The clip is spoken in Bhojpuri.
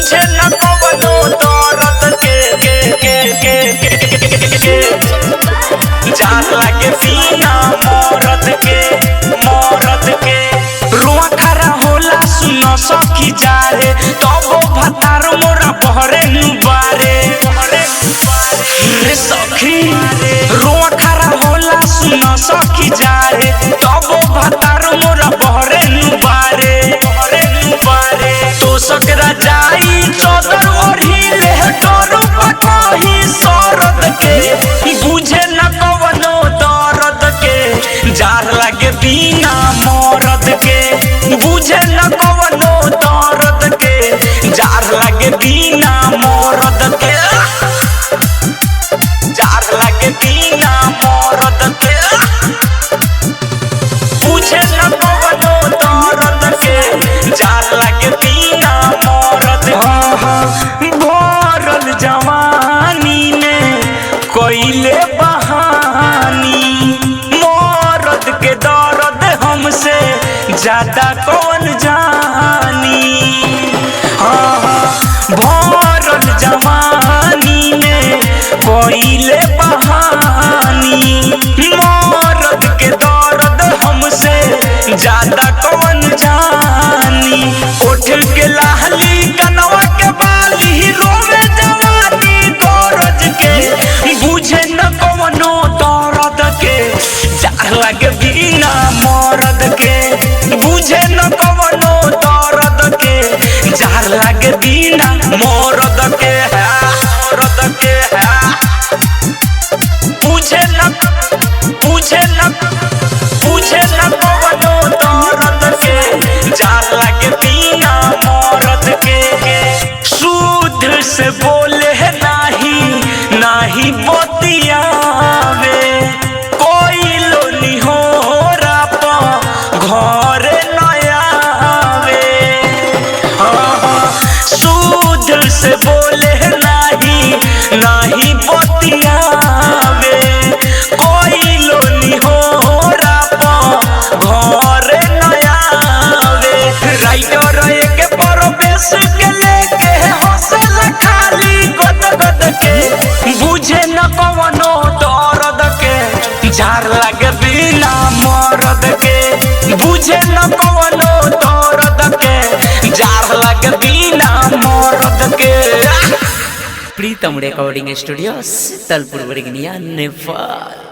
बुझे न कवनो दर्द के जार लागे बिना मरद के रुआ खरा होला सुन सखी जारे तबो भतार मोरा बहरे नुबारे सखी रुआ खरा होला सुन सखी जारे तबो भतार मोरा बहरे नुबारे तो सकरा जाई चदर ओढ़िले डरो पकही सरद के बुझे न कवनो दर्द के जार लागे बिना मरद के बुझे न कवनो दर्द के जार लागे बिना मरद के जार लागे बिना मरद के बुझे न कवनो दर्द के जार लागे बिना मरद के भरल जवानी में कोइले बहानी मरद के दर्द हमसे ज्यादा कौन जानी भरल जवानी में कोइले बहानी मरद के दर्द हमसे ज्यादा कौन जानी उठ के लाली कनवा के बाली रोवे जवानी गरज के बुझे न कवनो दर्द के जार लागे बिना मरद के बुझे न कवनो दर्द के जार लागे बिना मरद के बुझे न कवनो दर्द के जार लागे बिना मरद के शुद्ध से बोले नाही बतियावे कोई लोनी हो रापा घरे नयावे शुद्ध से बोले नाही बतियावे कोई लोनी हो रापा घरे नयावे राइटर एक परवेश के लेके हौसला खाली गद के बुझे न कवनो दर्द के जार लागे बिना मरद के बुझे न कवनो दर्द के जार लागे बिना मरद के प्रीतम रिकॉर्डिंग स्टूडियो शीतलपुर बरगनिया नेपाल।